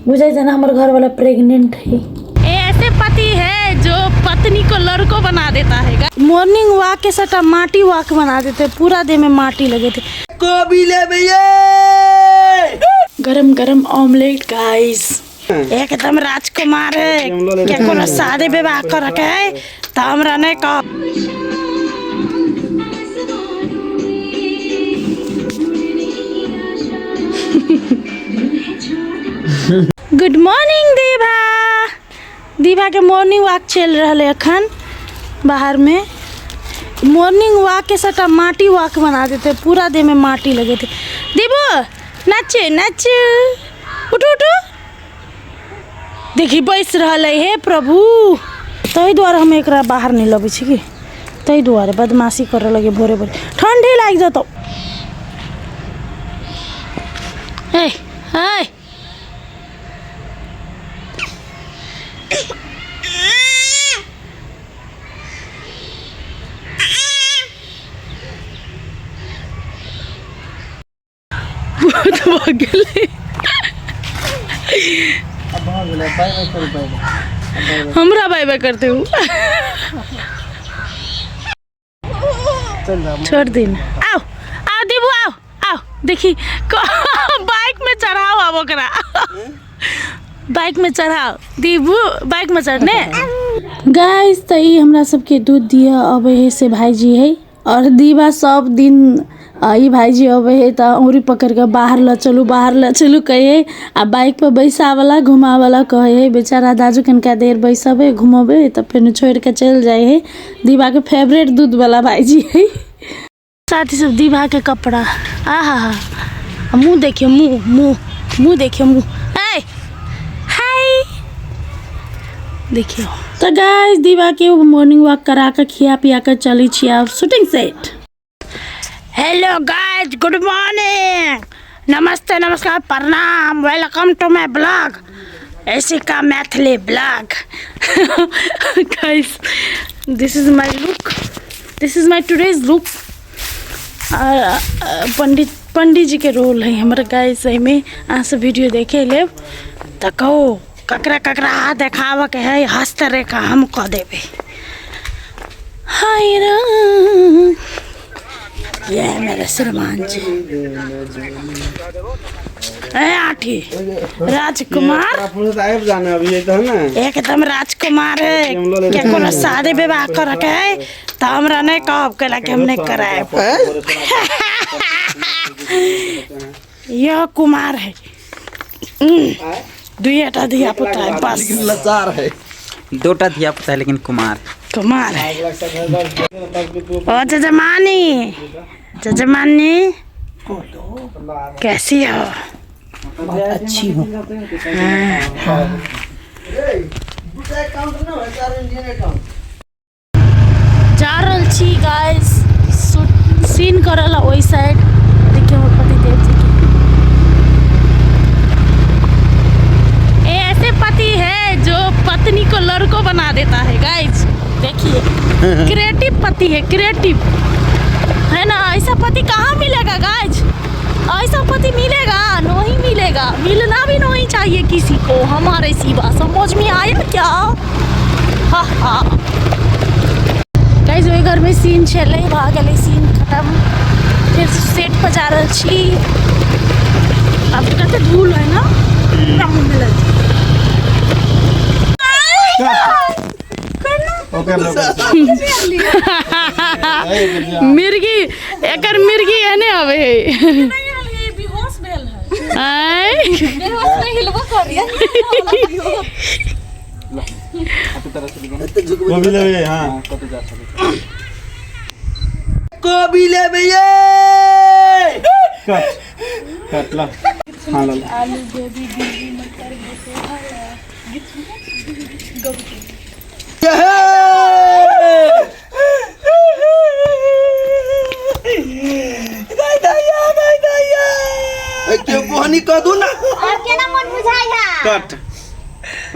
बुझे जना हमारे घर वाला प्रेग्नेंट है। ऐसे पति है जो पत्नी को लड़को बना देता है। मॉर्निंग वॉक के साथ माटी वॉक बना देते, पूरा दिन में माटी लगे थे। गरम गरम ऑमलेट गाइस, एकदम राजकुमार है। क्या कोनो शादी विवाह कर रखे है तो हमरा नहीं कह। गुड मॉर्निंग दीवा। दीवा के मॉर्निंग वॉक चल रहा है अखन बाहर में। मॉर्निंग वॉक के साथ माटी वॉक बना देते, पूरा दिन में माटी लगे थे। दीबू नाचे नाच, उठो उठो। देखी बैस रहा है प्रभु, तही द्वारा हम एक बाहर नहीं लबे छी, तही द्वारे बदमाशी कर लगे भोरे भोरे। ठंडी लाग जातो। हे हे हमरा बाय बाय करते हूँ। छोड़ दिन। आओ आओ दीबू, आओ आओ। देखी बाइक में चढ़ाओ, अब ओकरा बाइक में चढ़ाओ। दीबू बाइक में चढ़ने गाइस। तई हमरा सबके दूध दिया अब है से भाईजी है, और दीवा सब दिन ई भाईजी अबे है तो औरी पकड़ के बाहर ल चलू कहे। आ बाइक पर बैसा वाला घुमा वाला कहे है। बेचारा दाजू कनका देर बैसबे घुमबे तो फिर छोड़ के चल जाए है। दीवा के फेवरेट दूध वाला भाईजी है। साथ ही सब दीवा के कपड़ा, आहा हा, मुँह देखियो, मुँह देखियो, मुँह हाय देखियो। तो गाइस दीवा के मॉर्निंग वॉक करा के खिया पिया कर चली छी अब shooting set. Hello guys, good morning, नमस्ते नमस्कार प्रणाम, वेलकम टू माय ब्लॉग, ऐसे का Maithili blog. Guys this is my look, this is my today's look. Pandit ji के रोल है हमारे गाइस। में आ सब वीडियो देखे ले तो कहो ककरा ककरा हाथ देखाव के है, हस्त रेखा हम कह देवे। हाय राम, ये है मेरे श्रीमान जी। आठी राजकुमार, एकदम राजकुमार है। क्या कोनो शादी विवाह कर रखे है तो हमरा नहीं कहब के हम नहीं कराए। यह कुमार है, दुईटा धिया पुता है बस। लाचार है, दोटा धिया पुता है लेकिन कुमार है। ओ जजमानी, जजमानी कैसी हो? अच्छी हूँ। जा रहल छी गाइस, सीन करला ओई साइड। देखिए हमर पति देव जी के ऐसे पति है जो पत्नी को लड़को बना देता है गाइस। देखिए क्रिएटिव पति है, क्रिएटिव है ना। ऐसा पति कहाँ मिलेगा गाइस? ऐसा पति मिलेगा नहीं मिलेगा, मिलना भी नहीं चाहिए किसी को। हमारे सिवा समझ में आया क्या? हा हा गाइस, वही घर में सीन चल रही, भाग गए सीन खत्म। फिर सेट पर जा रही छी। अब कहते धूल है ना, मिर्गी एकर मिर्गी है ने हवे। आलू गोभी भिंडी मटर कह दू ना केना मन बुझाय है कट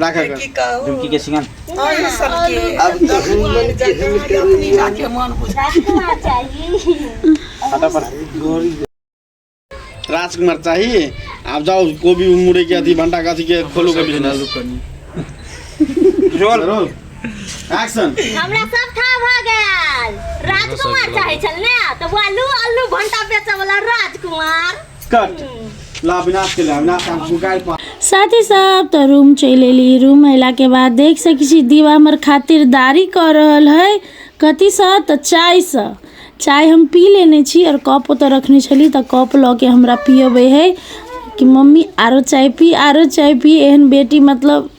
राखा कर झुमकी के सिंगन अब तो मन के अपनी जाके मन बुझा चाहिए। फटाफट राजकुमार चाहिए। आप जाओ गोभी मुड़े के अथी भंटा का के खोलो के बिजनेस रोल रोल एक्शन। हमरा सब था भ गेल। राजकुमार चाहे छल ने तो वो आलू आलू भंटा बेचे वाला राजकुमार कट ला विनाश के लिए अविनाश हम फुकाई पा साथी सब तो रूम चले ली। रूम अला के बाद देख सकी छी दीवा हमर खातिरदारी कर रहल है। कथी सा तो चाय सा चाय हम पी लेने छी और कप तो रखने छली तो कप ल के हमरा पियबे है कि मम्मी आरो चाय पी एहन बेटी मतलब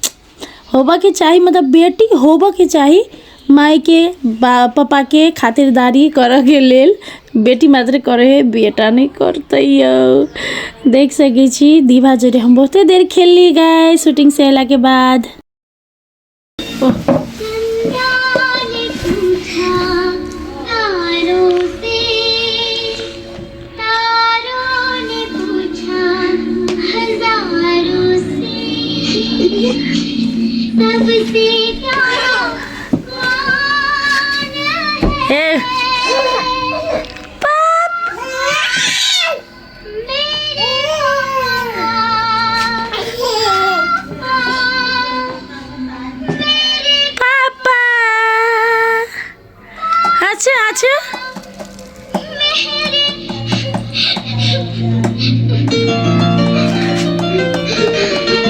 होबा के चाही। मतलब बेटी होबा के चाही माई के पापा के खातिरदारी कर के लेल। बेटी मात्र करे है बेटा नहीं करते यो। देख सके छी दीवा जोरे हम बहुते देर खेलली गाय शूटिंग से अला के बाद।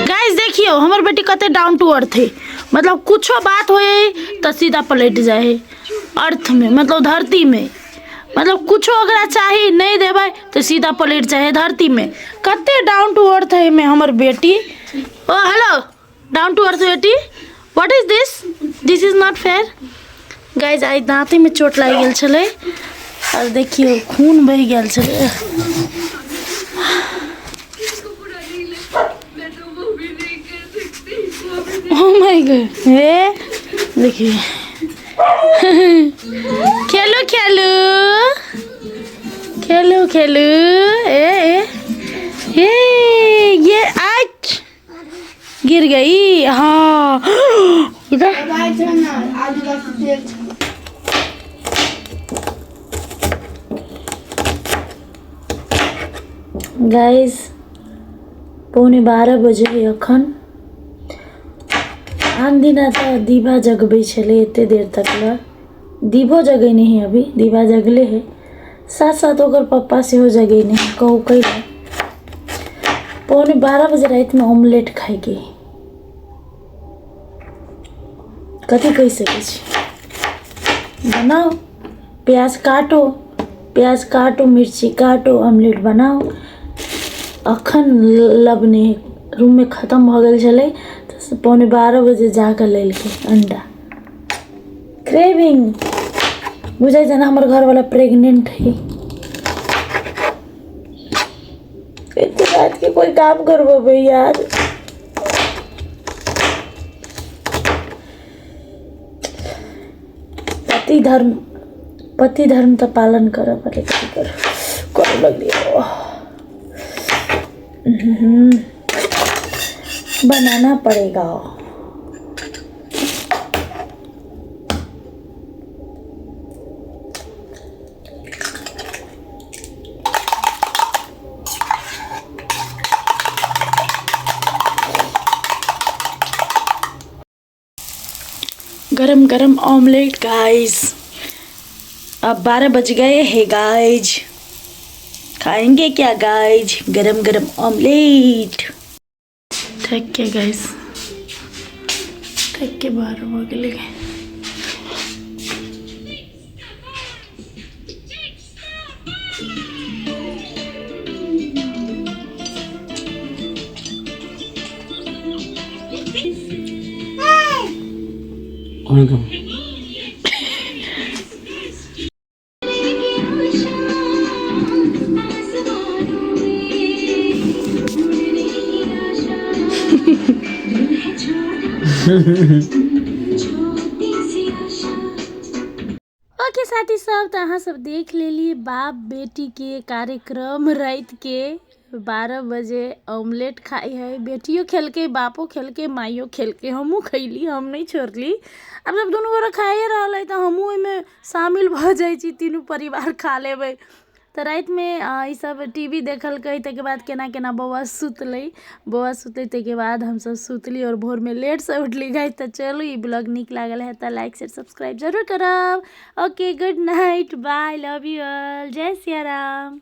गाइस देखियो हमर बेटी कते डाउन टू अर्थ है। मतलब कुछो बात होए तो सीधा पलट जाए अर्थ में मतलब धरती में। मतलब कुछो अगर चाहिए नहीं देवे तो सीधा पलट जाए धरती में। कते डाउन टू अर्थ है में हमर बेटी। ओ हेलो डाउन टू अर्थ बेटी what is this is not fair. Guys I दांते में चोट लग गेल छले और देखियो खून बह गेल छले। ओह माय गॉड हे देखिए खेलो खेलो खेलो खेलो ए ये आज गिर गई। हाँ गाइस 11:15 बजे अखन आन दिना तो दीवा जगबे छले एते देर तक ला। दीवो जगे नहीं अभी दीवा जगले है साथ साथ ओकर पप्पा से हो जगे नहीं कहू कई 11:15 बजे रात में ऑमलेट खाएगी। कथी कह सके छी बनाओ प्याज काटो मिर्ची काटो ऑमलेट बनाओ। अखन लबने रूम में खत्म हो गए छले तो 11:15 बजे जाकर ले के अंडा। क्रेविंग बुझाई जाना हमारे घर वाला प्रेग्नेंट है। इतनी रात के कोई काम करबो भाई यार। पति धर्म तो पालन करो पहले करो लग बनाना पड़ेगा। गरम गरम ऑमलेट गाइस। अब 12 बज गए हैं गाइज। खाएंगे क्या गाइज गरम गरम ऑमलेट। ठीक है गाइस ठीक के 12 बज गए। ओके साथी सब तो अहाँ सब देख लेलिए बाप बेटी के कार्यक्रम। रात के 12 बजे ऑमलेट खाई है। बेटियों खेल के बापो खेल के माइयो खेल के हमू खैली हम नहीं छोड़ली। अब जब दोनों गोरा खाए रहा तो हमू में शामिल भ जाए तीनों परिवार खा लेबे। तो रात में ई सब टीवी देखलकै, ताहिके बाद केना केना बौआ सुतलै ताहिके बाद हमसब सुतली और भोर में लेट से उठली गाइस। तो चलू ई ब्लॉग नीक लागल है तो लाइक शेयर सब्सक्राइब जरूर करब। Okay good night, bye, love you all, जय सिया राम।